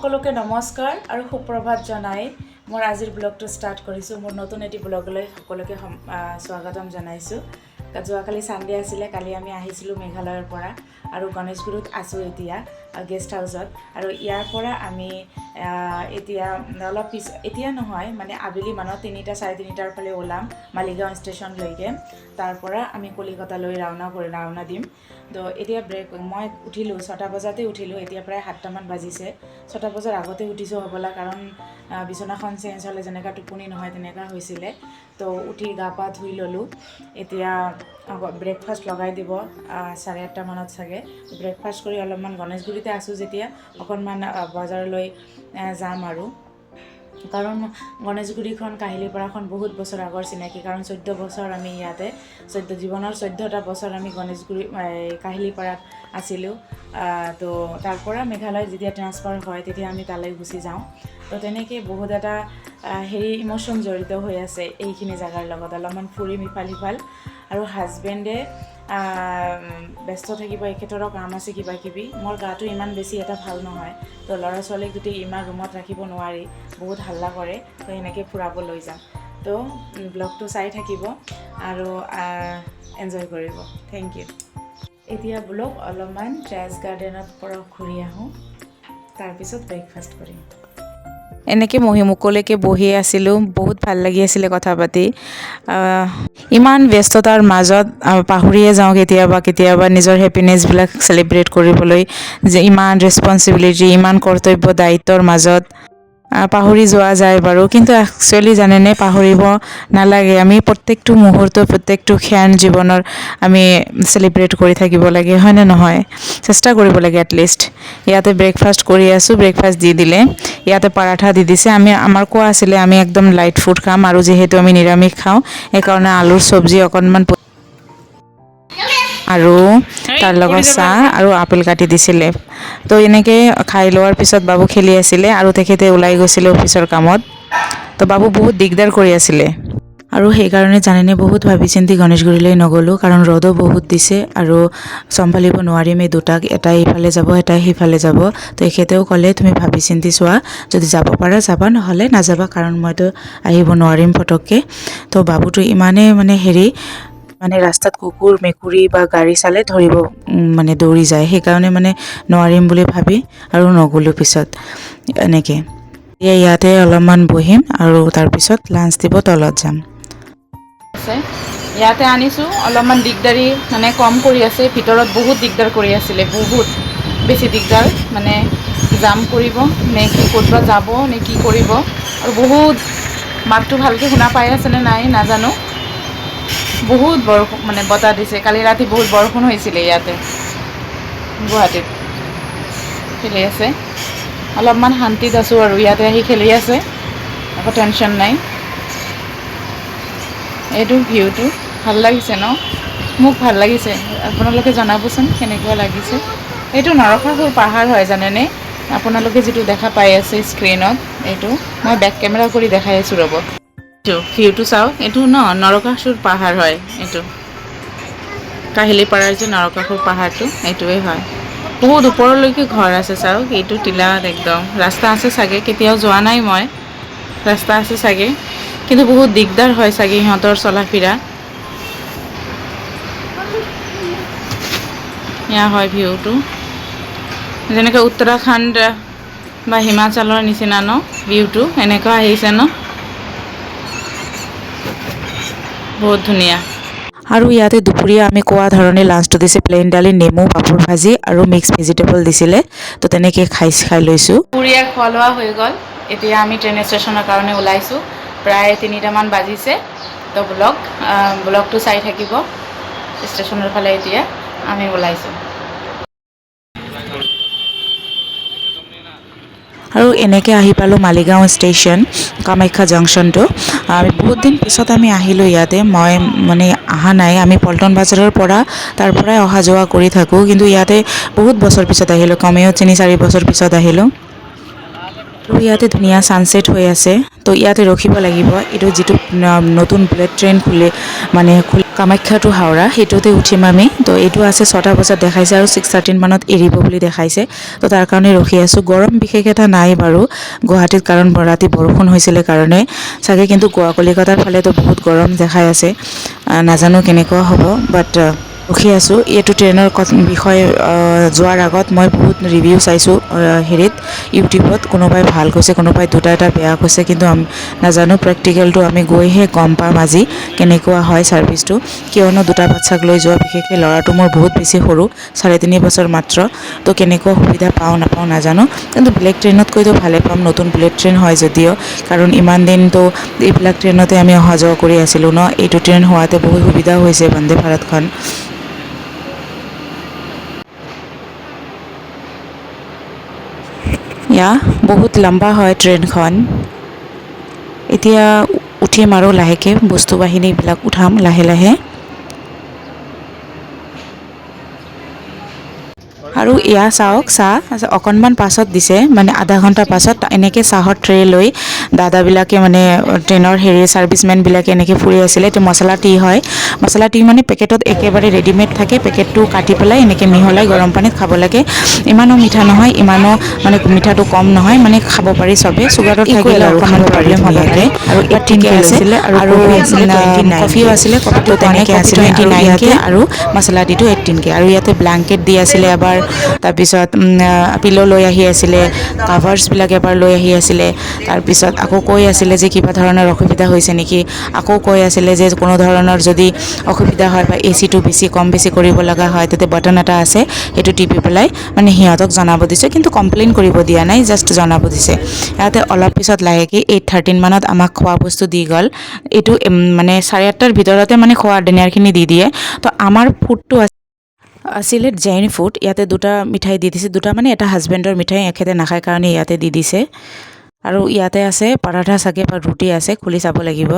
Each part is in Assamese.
সকলোকে নমস্কাৰ আৰু সুপ্ৰভাত জনাই মোৰ আজিৰ ব্লগটো ষ্টাৰ্ট কৰিছোঁ। মোৰ নতুন এটি ব্লগলৈ সকলোকে স্বাগতম জনাইছোঁ। যোৱাকালি ছানডে আছিলে, কালি আমি আহিছিলোঁ মেঘালয়ৰ পৰা আৰু গণেশগুৰিত আছোঁ এতিয়া গেষ্ট হাউচত। আৰু ইয়াৰ পৰা আমি এতিয়া অলপ এতিয়া নহয় মানে আবেলি মানত 3টা 3:30টাৰ ফালে ওলাম মালিগাঁও ষ্টেচনলৈকে। তাৰ পৰা আমি কলিকতালৈ ৰাওনা দিম। তো এতিয়া মই উঠিলোঁ 6টা বজাতে উঠিলোঁ, এতিয়া প্ৰায় 7টামান বাজিছে। 6টা বজাৰ আগতে উঠিছোঁ হ'বলা, কাৰণ বিচনাখন চেঞ্জ হ'লে যেনেকুৱা টোপনি নহয় তেনেকুৱা হৈছিলে। তো উঠি গা পা ধুই ল'লোঁ। এতিয়া ব্ৰেকফাষ্ট লগাই দিব 8:30 মানত চাগে। ব্ৰেকফাষ্ট কৰি অলপমান গণেশগুৰিতে আছোঁ যেতিয়া অকণমান বজাৰলৈ যাম আৰু, কাৰণ গণেশগুৰিখন কাহিলীপাৰাখন বহুত বছৰ আগৰ চিনাকি, কাৰণ 14 বছৰ আমি ইয়াতে জীৱনৰ 14টা বছৰ আমি কাহিলীপাৰাত আছিলোঁ। তো তাৰ পৰা মেঘালয় যেতিয়া ট্ৰান্সফাৰ হয় তেতিয়া আমি তালৈ গুচি যাওঁ। তো তেনেকৈ বহুত এটা ইম'শ্যন জড়িত হৈ আছে এইখিনি জেগাৰ লগত। অলপমান ফুৰিম ইফাল সিফাল, আৰু হাজবেণ্ডে ব্যস্ত থাকিব, এখেতৰো কাম আছে কিবা কিবি। মোৰ গাটো ইমান বেছি এটা ভাল নহয়, তো ল'ৰা ছোৱালীক যদি ইমান ৰুমত ৰাখিব নোৱাৰি, বহুত হাল্লা কৰে। তো এনেকৈ ফুৰাব লৈ যাম। তো ব্লগটো চাই থাকিব আৰু এনজয় কৰিব। Thank you. এতিয়া ব্লগ অলপমান ট্ৰেছ গাৰ্ডেনৰ পৰা ঘূৰি আহোঁ, তাৰপিছত ব্ৰেকফাষ্ট কৰিম। এনেকৈ মুকলিকৈ বহি আছিলোঁ, বহুত ভাল লাগি আছিলে কথা পাতি। ইমান ব্যস্ততাৰ মাজত পাহৰিয়ে যাওঁ কেতিয়াবা নিজৰ হেপিনেছবিলাক চেলিব্ৰেট কৰিবলৈ, যে ইমান ৰেছপনচিবিলিটি, ইমান কৰ্তব্য দায়িত্বৰ মাজত পাহৰি যোৱা যায় বাৰু। কিন্তু একচুৱেলি জানেনে, পাহৰিব নালাগে। আমি প্ৰত্যেকটো মুহূৰ্ত, প্ৰত্যেকটো ক্ষণ জীৱনৰ আমি চেলিব্ৰেট কৰি থাকিব লাগে, হয়নে নহয়? চেষ্টা কৰিব লাগে এটলিষ্ট। ইয়াতে ব্ৰেকফাষ্ট কৰি আছোঁ, ব্ৰেকফাষ্ট দি দিলে। ইয়াতে পৰাঠা দি দিছে। আমাৰ কোৱা আছিলে আমি একদম লাইট ফুড খাম, আৰু যিহেতু আমি নিৰামিষ খাওঁ সেইকাৰণে আলুৰ চব্জি অকণমান আৰু তাৰ লগত চাহ আৰু আপেল কাটি দিছিলে। তো এনেকৈ খাই লোৱাৰ পিছত বাবু খেলি আছিলে আৰু তেখেতে ওলাই গৈছিলে অফিচৰ কামত। তো বাবু বহুত দিগদাৰ কৰি আছিলে, আৰু সেইকাৰণে জানেনে বহুত ভাবি চিন্তি গণেশগুৰিলৈ নগ'লোঁ, কাৰণ ৰ'দো বহুত দিছে আৰু চম্ভালিব নোৱাৰিম এই দুটাক। এটাই ইফালে যাব, এটাই সিফালে যাব। তো এখেতেও ক'লে তুমি ভাবি চিন্তি চোৱা, যদি যাব পাৰা যাবা, নহ'লে নাযাবা, কাৰণ মইতো আহিব নোৱাৰিম পটককৈ। তো বাবুটো ইমানেই মানে ৰাস্তাত কুকুৰ মেকুৰী বা গাড়ী চালে ধৰিব দৌৰি যায়, সেইকাৰণে নোৱাৰিম বুলি ভাবি আৰু নগ'লোঁ পিছত। এনেকৈ ইয়াতে অলপমান বহিম আৰু তাৰপিছত লাঞ্চ দিব তলত যাম। ইয়াতে আনিছোঁ, অলপমান দিগদাৰী কম কৰি আছে। ভিতৰত বহুত দিগদাৰ কৰি আছিলে, বহুত বেছি দিগদাৰ, জাম কৰিব নে কি, ক'তবা যাব নে কি কৰিব। আৰু বহুত মাতটো ভালকৈ শুনা পাই আছেনে নাই নাজানো। বহুত বৰষুণ বতাহ দিছে। কালি ৰাতি বহুত বৰষুণ হৈছিলে ইয়াতে গুৱাহাটীত। খেলি আছে, অলপমান শান্তিত আছোঁ আৰু ইয়াতে আহি খেলি আছে, একো টেনশ্যন নাই। এইটো ভিউটো ভাল লাগিছে ন? মোক ভাল লাগিছে। আপোনালোকে জনাবচোন কেনেকুৱা লাগিছে। এইটো নৰসাপুৰ পাহাৰ হয় জানেনে? আপোনালোকে যিটো দেখা পাই আছে স্ক্ৰীনত, এইটো মই বেক কেমেৰা কৰি দেখাই আছোঁ ৰ'ব। ভিউটো চাওক, এইটো নৰকাসুৰ পাহাৰ হয়। এইটো কাহিলীপাৰাৰ যে নৰকাসুৰ পাহাৰটো, এইটোৱে হয়। বহুত ওপৰলৈকে ঘৰ আছে চাওক। এইটো টিলাত একদম ৰাস্তা আছে চাগে, কেতিয়াও যোৱা নাই মই। ৰাস্তা আছে চাগে, কিন্তু বহুত দিগদাৰ হয় চাগে সিহঁতৰ চলা ফিৰা। এয়া হয় ভিউটো, যেনেকৈ উত্তৰাখণ্ড বা হিমাচলৰ নিচিনা ন ভিউটো, এনেকুৱা আহিছে ন, বহুত ধুনীয়া। আৰু ইয়াতে দুপৰীয়া আমি কোৱা ধৰণে লাঞ্চটো দিছে, প্লেইন দালি, নেমু, পাপৰ ভাজি আৰু মিক্স ভেজিটেবল দিছিলে। তো তেনেকৈ খাই লৈছোঁ। দুপৰীয়া খোৱা লোৱা হৈ গ'ল। এতিয়া আমি ট্ৰেইন ষ্টেচনৰ কাৰণে ওলাইছোঁ, প্ৰায় 3টামান বাজিছে। তো ব্লগটো চাই থাকিব। ষ্টেচনৰ ফালে এতিয়া আমি ওলাইছোঁ। আৰু এনেকৈ আহি পালোঁ মালিগাঁও ষ্টেচন, কামাখ্যা জংচনটো। আমি বহুত দিন পিছত আমি আহিলোঁ ইয়াতে। মই অহা নাই, আমি পল্টন বজাৰৰ পৰা তাৰ পৰাই অহা যোৱা কৰি থাকোঁ, কিন্তু ইয়াতে বহুত বছৰ পিছত আহিলোঁ, কমেও 3-4 বছৰ পিছত আহিলোঁ। আৰু ইয়াতে ধুনীয়া ছানছেট হৈ আছে তো ইয়াতে ৰখিব লাগিব এইটো যিটো নতুন বুলেট ট্ৰেইন মানে কামাখ্যা টু হাওৰা সেইটোতে উঠিম আমি তো এইটো আছে 6টা বজাত দেখাইছে আৰু 6:13 মানত এৰিব বুলি দেখাইছে তো তাৰ কাৰণে ৰখি আছোঁ গৰম বিশেষ এটা নাই বাৰু গুৱাহাটীত কাৰণ ৰাতি বৰষুণ হৈছিলে কাৰণে চাগে কিন্তু কলিকতাৰ ফালেতো বহুত গৰম দেখাই আছে নাজানো কেনেকুৱা হ'ব বাট ৰখি আছোঁ এইটো ট্ৰেইনৰ বিষয়ে যোৱাৰ আগত মই বহুত ৰিভিউ চাইছোঁ হেৰিত ইউটিউবত কোনোবাই ভাল কৈছে কোনোবাই দুটা এটা বেয়া কৈছে কিন্তু নাজানো প্ৰেক্টিকেলটো আমি গৈহে গম পাম আজি কেনেকুৱা হয় ছাৰ্ভিচটো কিয়নো দুটা বাচ্চাক লৈ যোৱা বিশেষকৈ ল'ৰাটো মোৰ বহুত বেছি সৰু 3.5 বছৰ মাত্ৰ তো কেনেকুৱা সুবিধা পাওঁ নাপাওঁ নাজানো কিন্তু বেলেগ ট্ৰেইনতকৈতো ভালে পাম নতুন বুলেট ট্ৰেইন হয় যদিও কাৰণ ইমান দিনতো এইবিলাক ট্ৰেইনতে আমি অহা যোৱা কৰি আছিলোঁ ন এইটো ট্ৰেইন হোৱাতে বহুত সুবিধা হৈছে বন্দে ভাৰতখন বহুত লম্বা হয় ট্ৰেইনখন এতিয়া উঠিম আৰু লাহেকৈ বস্তু বাহিনীবিলাক উঠাম লাহে লাহে আৰু এয়া চাওক চাহ অকণমান পাছত দিছে মানে আধা ঘণ্টা পাছত এনেকৈ চাহৰ ট্ৰে লৈ দাদাবিলাকে মানে ট্ৰেইনৰ ছাৰ্ভিচমেনবিলাকে এনেকৈ ফুৰি আছিলে এইটো মছলা টি হয় মছলা টি মানে পেকেটত একেবাৰে ৰেডিমেড থাকে পেকেটটো কাটি পেলাই এনেকৈ মিহলাই গৰম পানীত খাব লাগে ইমানো মিঠা নহয় ইমানো মানে মিঠাটো কম নহয় মানে খাব পাৰি চবেই চুগাৰত থাকিলে অকণমান প্ৰব্লেম হ'ব পাৰে আৰু ইয়াত ঠিকে আছিলে আৰু কফিও আছিলে কফিটো তেনেকৈ আছিলে 29কে আৰু মছলা টিটো 18কে আৰু ইয়াতে ব্লেংকেট দি আছিলে এবাৰ তাৰপিছত পিলো লৈ আহি আছিলে কাভাৰ্ছবিলাক এবাৰ লৈ আহি আছিলে তাৰপিছত আকৌ কৈ আছিলে যে কিবা ধৰণৰ অসুবিধা হৈছে নেকি আকৌ কৈ আছিলে যে কোনো ধৰণৰ যদি অসুবিধা হয় বা এচিটো কম বেছি কৰিব লগা হয় তাতে বাটন এটা আছে সেইটো টিপি পেলাই মানে সিহঁতক জনাব দিছে কিন্তু কমপ্লেইন কৰিব দিয়া নাই জাষ্ট জনাব দিছে ইয়াতে অলপ পিছত লাহেকৈ 8:13 মানত আমাক খোৱা বস্তু দি গ'ল এইটো মানে 8:30টাৰ ভিতৰতে মানে খোৱা ডিনাৰখিনি দি দিয়ে তো আমাৰ ফুডটো আছিলে জৈন ফুড ইয়াতে দুটা মিঠাই দি দিছে দুটা মানে এটা হাজবেণ্ডৰ মিঠাই এখেতে নাখায় কাৰণে ইয়াতে দি দিছে আৰু ইয়াতে আছে পৰাঠা চাগে বা ৰুটি আছে খুলি চাব লাগিব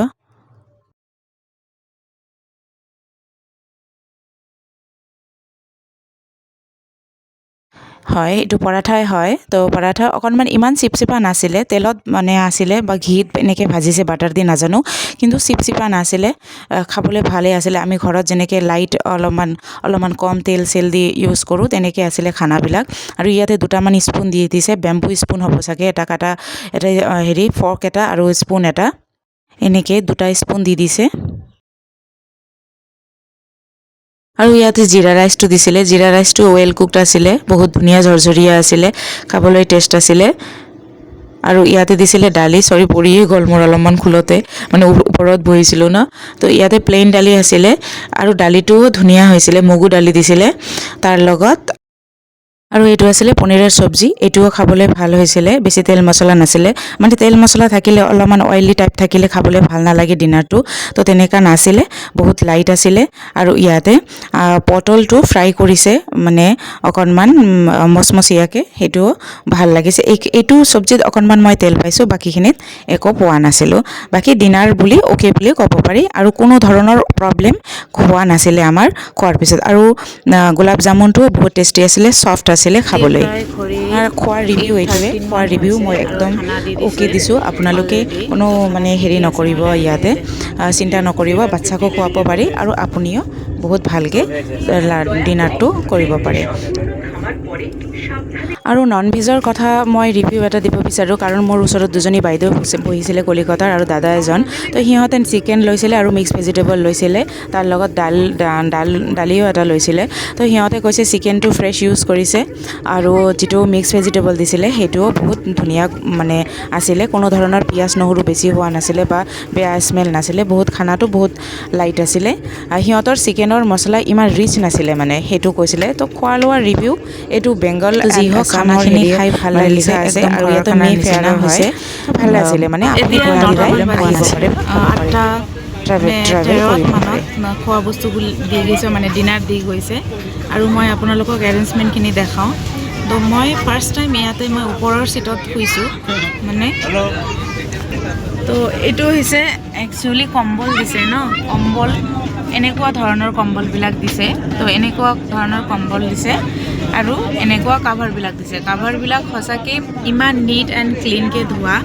হয় এইটো পৰাঠাই হয় তো পৰাঠা অকণমান ইমান চিপচিপা নাছিলে তেলত মানে আছিলে বা ঘিত এনেকৈ ভাজিছে বাটাৰ দি নাজানো কিন্তু চিপচিপা নাছিলে খাবলৈ ভালেই আছিলে আমি ঘৰত যেনেকৈ লাইট অলপমান কম তেল চেল দি ইউজ কৰোঁ তেনেকৈ আছিলে খানাবিলাক আৰু ইয়াতে দুটামান স্পুন দি দিছে বেম্বু স্পুন হ'ব চাগে এটা কাটা এটা ফৰ্ক এটা আৰু স্পুন এটা এনেকৈ দুটা স্পুন দি দিছে আৰু ইয়াতে জিৰা ৰাইচটো দিছিলে জিৰা ৰাইচটো ৱেল কুকড আছিলে বহুত ধুনীয়া ঝৰঝৰীয়া আছিলে খাবলৈ টেষ্ট আছিলে আৰু ইয়াতে দিছিলে দালি পৰিয়ে গ'ল মোৰ অলপমান খোলতে মানে ওপৰত বহিছিলোঁ ন তো ইয়াতে প্লেইন দালি আছিলে আৰু দালিটোও ধুনীয়া হৈছিলে মগু দালি দিছিলে তাৰ লগত আৰু এইটো আছিলে পনীৰৰ চব্জি এইটোও খাবলৈ ভাল হৈছিলে বেছি তেল মছলা নাছিলে মানে তেল মছলা থাকিলে অলপমান অইলি টাইপ থাকিলে খাবলৈ ভাল নালাগে ডিনাৰটো তো তেনেকুৱা নাছিলে বহুত লাইট আছিলে আৰু ইয়াতে পটলটো ফ্ৰাই কৰিছে মানে অকণমান মচমচীয়াকৈ সেইটোও ভাল লাগিছে এইটো চব্জিত অকণমান মই তেল পাইছোঁ বাকীখিনিত একো পোৱা নাছিলোঁ বাকী ডিনাৰ বুলি অ'কে বুলি ক'ব পাৰি আৰু কোনো ধৰণৰ প্ৰব্লেম হোৱা নাছিলে আমাৰ খোৱাৰ পিছত আৰু গোলাপ জামুনটোও বহুত টেষ্টি আছিলে ছফ্ট আছিলে খাবলৈ আৰু খোৱাৰ ৰিভিউ এইটোৱে খোৱাৰ ৰিভিউ মই একদম অ'কে দিছোঁ আপোনালোকে কোনো মানে হেৰি নকৰিব ইয়াতে চিন্তা নকৰিব বাচ্ছাকো খুৱাব পাৰি আৰু আপুনিও বহুত ভালকৈ ডিনাৰটো কৰিব পাৰে আৰু নন ভেজৰ কথা মই ৰিভিউ এটা দিব বিচাৰোঁ কাৰণ মোৰ ওচৰত দুজনী বাইদেউ বহিছিলে কলিকতাৰ আৰু দাদা এজন তো সিহঁতে চিকেন লৈছিলে আৰু মিক্স ভেজিটেবল লৈছিলে তাৰ লগত দালিও এটা লৈছিলে তো সিহঁতে কৈছে চিকেনটো ফ্ৰেছ ইউজ কৰিছে আৰু যিটো মিক্স ভেজিটেবল দিছিলে সেইটোও বহুত ধুনীয়া মানে আছিলে কোনো ধৰণৰ পিঁয়াজ নহৰু বেছি হোৱা নাছিলে বা বেয়া স্মেল নাছিলে বহুত খানাটো বহুত লাইট আছিলে সিহঁতৰ চিকেনৰ মছলা ইমান ৰিচ নাছিলে মানে সেইটো কৈছিলে তো খোৱা লোৱাৰ ৰিভিউ এইটো বেংগল যি হওক খানাখিনি খাই ভাল লাগিছে আছে আৰু ইয়াতে মে ফেয়াৰ হৈছে ভাল আছিলে মানে আপুনি খোৱা বস্তুবোৰ দি গৈছে মানে ডিনাৰ দি গৈছে আৰু মই আপোনালোকক এৰেঞ্জমেণ্টখিনি দেখাওঁ তো মই ফাৰ্ষ্ট টাইম ইয়াতে মই ওপৰৰ ছিটত শুইছোঁ মানে তো এইটো হৈছে একচুৱেলি কম্বল দিছে ন কম্বল এনেকুৱা ধৰণৰ কম্বলবিলাক দিছে তো এনেকুৱা ধৰণৰ কম্বল দিছে আৰু এনেকুৱা কাভাৰবিলাক দিছে কাভাৰবিলাক সঁচাকৈ ইমান নিট এণ্ড ক্লিনকৈ ধোৱা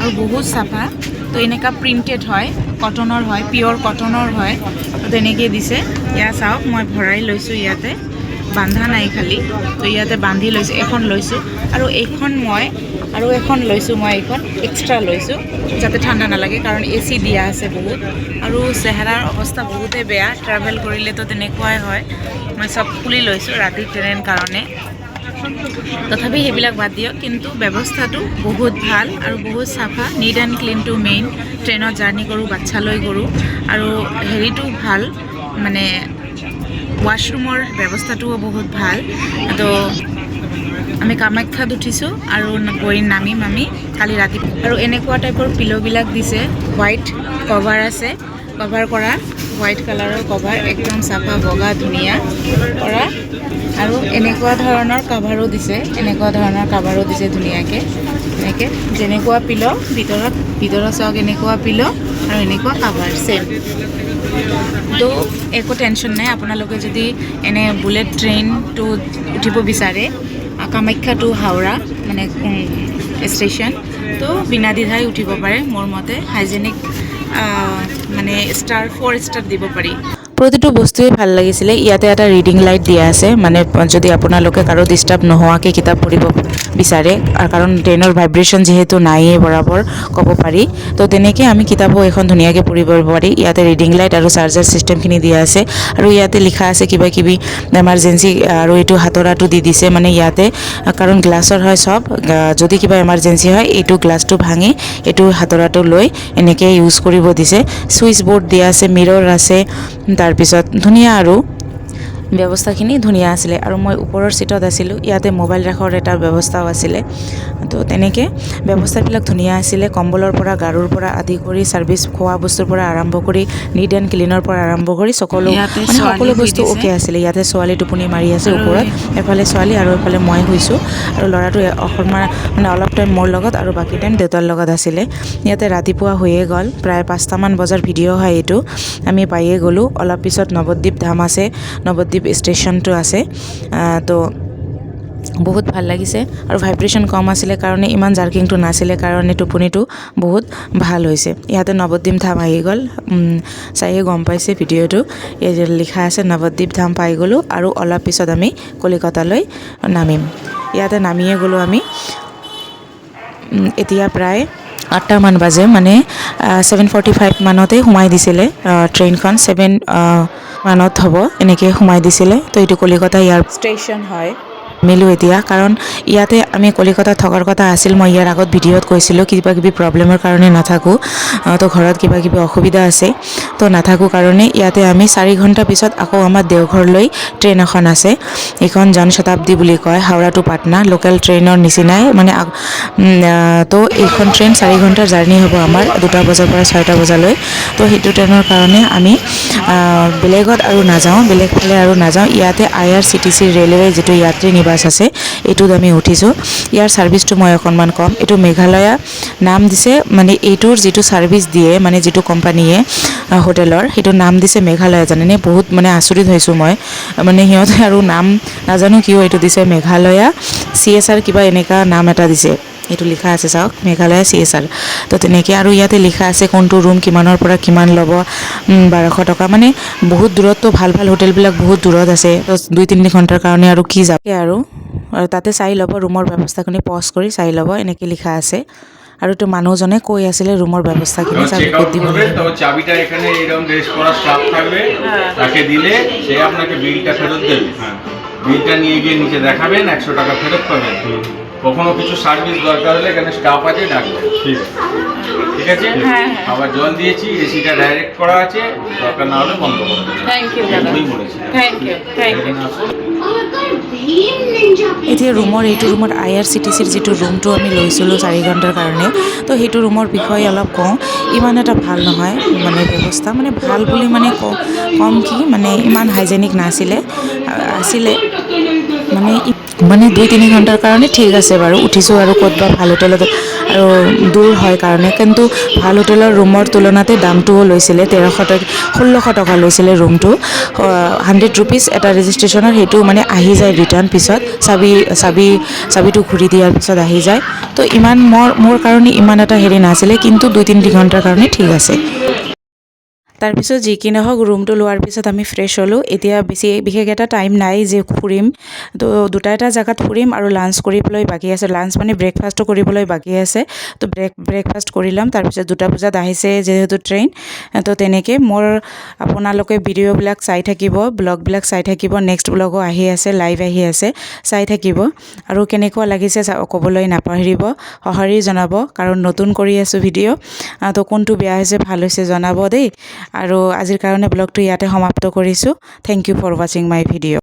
আৰু বহুত চাফা তো এনেকুৱা প্ৰিণ্টেড হয় কটনৰ হয় পিয়'ৰ কটনৰ হয় তো তেনেকৈ দিছে ইয়াত চাওক মই ভৰাই লৈছোঁ ইয়াতে বান্ধা নাই খালি তো ইয়াতে বান্ধি লৈছোঁ এখন লৈছোঁ আৰু এইখন মই আৰু এখন লৈছোঁ মই এইখন এক্সট্ৰা লৈছোঁ যাতে ঠাণ্ডা নালাগে কাৰণ এ চি দিয়া আছে বহুত আৰু চেহেৰাৰ অৱস্থা বহুতেই বেয়া ট্ৰেভেল কৰিলেতো তেনেকুৱাই হয় মই চব খুলি লৈছোঁ ৰাতি ট্ৰেইন কাৰণে তথাপি সেইবিলাক বাদ দিয়ক কিন্তু ব্যৱস্থাটো বহুত ভাল আৰু বহুত চাফা নিট এণ্ড ক্লিনটো মেইন ট্ৰেইনত জাৰ্ণি কৰোঁ বাচ্ছা লৈ কৰোঁ আৰু হেৰিটো ভাল মানে ৱাশৰুমৰ ব্যৱস্থাটোও বহুত ভাল তো আমি কামাখ্যাত উঠিছোঁ আৰু গৈ নামিম আমি কালি ৰাতি আৰু এনেকুৱা টাইপৰ পিল'বিলাক দিছে হোৱাইট কভাৰ আছে কভাৰ কৰা হোৱাইট কালাৰৰ কভাৰ একদম চাফা বগা ধুনীয়া কৰা আৰু এনেকুৱা ধৰণৰ কাভাৰো দিছে ধুনীয়াকৈ এনেকৈ যেনেকুৱা পিল' ভিতৰত চাওক এনেকুৱা পিল' আৰু এনেকুৱা কাভাৰ ছেম তো একো টেনশ্যন নাই আপোনালোকে যদি এনে বুলেট ট্ৰেইনটো উঠিব বিচাৰে কামাখ্যা টু হাওৰা মানে ষ্টেচন তো বিনা দ্বিধাই উঠিব পাৰে মোৰ মতে হাইজেনিক মানে 4 ষ্টাৰ দিব পাৰি প্ৰতিটো বস্তুৱেই ভাল লাগিছিলে ইয়াতে এটা ৰিডিং লাইট দিয়া আছে মানে যদি আপোনালোকে কাৰো ডিষ্টাৰ্ব নোহোৱাকৈ কিতাপ পঢ়িব বিচাৰে কাৰণ ট্ৰেইনৰ ভাইব্ৰেশ্যন যিহেতু নায়েই বৰাবৰ ক'ব পাৰি তো তেনেকৈ আমি কিতাপো এখন ধুনীয়াকৈ পঢ়িব পাৰি ইয়াতে ৰিডিং লাইট আৰু চাৰ্জাৰ ছিষ্টেমখিনি দিয়া আছে আৰু ইয়াতে লিখা আছে কিবা কিবি এমাৰ্জেঞ্চি আৰু এইটো হাতৰাটো দি দিছে মানে ইয়াতে কাৰণ গ্লাছৰ হয় চব যদি কিবা এমাৰ্জেঞ্চি হয় এইটো গ্লাছটো ভাঙি এইটো হাতৰাটো লৈ এনেকৈ ইউজ কৰিব দিছে ছুইচ বৰ্ড দিয়া আছে মিৰৰ আছে তাৰপিছত ধুনীয়া আৰু ব্যৱস্থাখিনি ধুনীয়া আছিলে আৰু মই ওপৰৰ চিটত আছিলোঁ ইয়াতে মোবাইল ৰাখাৰ এটা ব্যৱস্থাও আছিলে তো তেনেকৈ ব্যৱস্থাবিলাক ধুনীয়া আছিলে কম্বলৰ পৰা গাৰুৰ পৰা আদি কৰি ছাৰ্ভিচ খোৱা বস্তুৰ পৰা আৰম্ভ কৰি নিট এণ্ড ক্লিনৰ পৰা আৰম্ভ কৰি সকলো বস্তু অ'কে আছিলে ইয়াতে ছোৱালী টোপনি মাৰি আছে ওপৰত এফালে ছোৱালী আৰু এফালে মই শুইছোঁ আৰু ল'ৰাটো অকণমান মানে অলপ টাইম মোৰ লগত আৰু বাকী টাইম দেউতাৰ লগত আছিলে ইয়াতে ৰাতিপুৱা হৈয়ে গ'ল প্ৰায় 5টামান বজাৰ ভিডিঅ' হয় এইটো আমি পায়ে গ'লোঁ অলপ পিছত নৱদ্বীপ ধাম আছে নৱদ্বীপ ষ্টেচনটো আছে তো বহুত ভাল লাগিছে আৰু ভাইব্ৰেশ্যন কম আছিলে কাৰণে ইমান জাৰ্কিংটো নাছিলে কাৰণে টোপনিটো বহুত ভাল হৈছে ইয়াতে নৱদ্বীপ ধাম আহি গ'ল চাইয়ে গম পাইছে ভিডিঅ'টো ইয়াত লিখা আছে নৱদ্বীপ ধাম পাই গ'লোঁ আৰু অলপ পিছত আমি কলিকতালৈ নামিম ইয়াতে নামিয়ে গ'লোঁ আমি এতিয়া প্ৰায় 8টামান বাজে মানে 7:45 মানতে সোমাই দিছিলে ট্ৰেইনখন 7 মানত হ'ব এনেকৈ সোমাই দিছিলে তো এইটো কলিকতা ইয়াৰ ষ্টেচন হয় মিলোঁ এতিয়া কাৰণ ইয়াতে আমি কলিকতাত থকাৰ কথা আছিল মই ইয়াৰ আগত ভিডিঅ'ত কৈছিলোঁ কিবা কিবি প্ৰব্লেমৰ কাৰণে নাথাকোঁ তো ঘৰত কিবা কিবি অসুবিধা আছে তো নাথাকোঁ কাৰণে ইয়াতে আমি 4 ঘণ্টা পিছত আকৌ আমাৰ দেওঘৰলৈ ট্ৰেইন এখন আছে এইখন জনশতাব্দী বুলি কয় হাওৰা টু পাটনা লোকেল ট্ৰেইনৰ নিচিনাই মানে তো এইখন ট্ৰেইন 4 ঘণ্টাৰ জাৰ্ণি হ'ব আমাৰ 2টা বজাৰ পৰা 6টা বজালৈ তো সেইটো ট্ৰেইনৰ কাৰণে আমি বেলেগত আৰু নাযাওঁ বেলেগ ফালে আৰু নাযাওঁ ইয়াতে IRCTC ৰেলৱে যিটো যাত্ৰী নিবাস আছে এইটোত আমি উঠিছোঁ ইয়াৰ ছাৰ্ভিচটো মই অকণমান কম এইটো মেঘালয়া নাম দিছে মানে এইটোৰ যিটো ছাৰ্ভিচ দিয়ে মানে যিটো কোম্পানীয়ে হোটেলৰ সেইটো নাম দিছে মেঘালয়া জানেনে বহুত মানে আচৰিত হৈছোঁ মই মানে সিহঁতে আৰু নাম নাজানো কিয় এইটো দিছে মেঘালয়া CSR কিবা এনেকুৱা নাম এটা দিছে এইটো লিখা আছে চাওক মেঘালয়া CSR তো তেনেকৈ আৰু ইয়াতে লিখা আছে কোনটো ৰুম কিমানৰ পৰা কিমান ল'ব 1200 টকা মানে বহুত দূৰততো ভাল ভাল হোটেলবিলাক বহুত দূৰত আছে তো 2-3 ঘণ্টাৰ কাৰণে আৰু কি যাবে আৰু তাতে চাই ল'ব ৰুমৰ ব্যৱস্থাখিনি পজ কৰি চাই ল'ব এনেকৈ লিখা আছে আৰু তো মানুহজনে কৈ আছিলে ৰুমৰ ব্যৱস্থাখিনি চাবি ক'ত দিব তো চাবিটা এখানে এরকম রেস্ট করা স্টাফ থাকবে তাকে দিলে সে আপনাকে বিলটা ফেরত দেবে বিলটা নিয়ে গিয়ে নিচে দেখাবেন 100 টাকা ফেরত পাবেন কখনো কিছু সার্ভিস দরকার হলে এখানে স্টাফ আছে ডাকবেন ঠিক আছে আবার জল দিয়েছি এসিটা ডাইরেক্ট করা আছে দরকার না হলে বন্ধ করে দেবেন থ্যাংক ইউ দাদা থ্যাংক ইউ এতিয়া এইটো ৰুমত IRCTCৰ যিটো ৰুমটো আমি লৈছিলোঁ 4 ঘণ্টাৰ কাৰণে তো সেইটো ৰুমৰ বিষয়ে অলপ কওঁ ইমান এটা ভাল নহয় মানে ব্যৱস্থা মানে ভাল বুলি মানে কম কি মানে ইমান হাইজেনিক নাছিলে মানে 2-3 ঘণ্টাৰ কাৰণে ঠিক আছে বাৰু উঠিছোঁ আৰু ক'তবা ভাল হোটেলত আৰু দূৰ হয় কাৰণে কিন্তু ভাল হোটেলৰ ৰুমৰ তুলনাতে দামটোও লৈছিলে 1600 টকা লৈছিলে ৰুমটো 100 ৰুপিজ এটা ৰেজিষ্ট্ৰেশ্যনৰ সেইটো মানে আহি যায় ৰিটাৰ্ণ পিছত চাবিটো ঘূৰি দিয়াৰ পিছত আহি যায় তো ইমান মোৰ কাৰণে ইমান এটা হেৰি নাছিলে কিন্তু 2-3 ঘণ্টাৰ কাৰণে ঠিক আছে তাৰপিছত যি কি নহওক ৰুমটো লোৱাৰ পিছত আমি ফ্ৰেছ হ'লোঁ এতিয়া বিশেষ এটা টাইম নাই যে ফুৰিম তো দুটা জেগাত ফুৰিম আৰু লাঞ্চ কৰিবলৈ বাকী আছে লাঞ্চ মানে ব্ৰেকফাষ্টটো কৰিবলৈ বাকী আছে তো ব্ৰেকফাষ্ট কৰি ল'ম তাৰপিছত 2 বজাত আহিছে যিহেতু ট্ৰেইন তো তেনেকৈ মোৰ আপোনালোকে ভিডিঅ'বিলাক চাই থাকিব ব্লগবিলাক চাই থাকিব নেক্সট ব্লগো আহি আছে লাইভ আহি আছে চাই থাকিব আৰু কেনেকুৱা লাগিছে ক'বলৈ নাপাহৰিব সঁহাৰি জনাব কাৰণ নতুন কৰি আছোঁ ভিডিঅ' তো কোনটো বেয়া হৈছে ভাল হৈছে জনাব দেই আৰু আজিৰ কাৰণে ব্লগটো ইয়াতে সমাপ্ত কৰিছোঁ থেংক ইউ ফৰ ৱাচিং মাই ভিডিঅ'